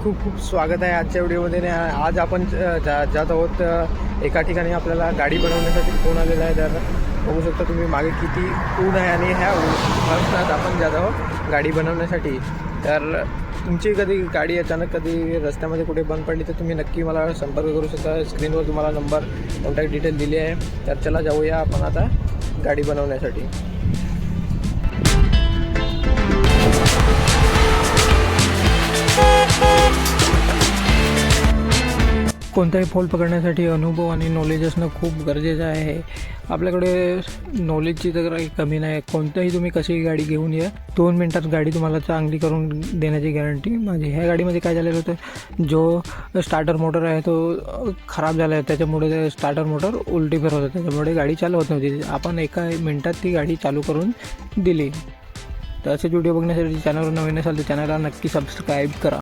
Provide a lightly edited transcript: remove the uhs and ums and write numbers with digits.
खूप खूप स्वागत आहे आजच्या व्हिडिओमध्ये. आज आपण जात आहोत एका ठिकाणी. आपल्याला गाडी बनवण्यासाठी फोन आलेला आहे. तर बघू शकता तुम्ही मागे किती ऊन आहे आणि ह्या उन्हात आपण जात आहोत गाडी बनवण्यासाठी. तर तुमची कधी गाडी अचानक कधी रस्त्यामध्ये कुठे बंद पडली तर तुम्ही नक्की मला संपर्क करू शकता. स्क्रीनवर तुम्हाला नंबर, कॉन्टॅक्ट डिटेल दिली आहे. तर चला जाऊया आपण आता गाडी बनवण्यासाठी. कोणताही फॉल पकडण्यासाठी अनुभव आणि नॉलेज असणं खूप गरजेचं आहे. आपल्याकडे नॉलेजची तर काही कमी नाही. कोणत्याही तुम्ही कशीही गाडी घेऊन या, 2 मिनटात गाडी तुम्हाला चांगली करून देण्याची गॅरंटी माझी. ह्या गाडीमध्ये काय झालेलं होतं, जो स्टार्टर मोटर आहे तो खराब झाला आहे. त्याच्यामुळे स्टार्टर मोटर उलटी फिरत होतं, त्याच्यामुळे गाडी चालू होत नव्हती. आपण एका मिनटात ती गाडी चालू करून दिली. तर असेच व्हिडिओ बघण्यासाठी चॅनलवर नवीन असाल तर चॅनलला नक्की सबस्क्राईब करा.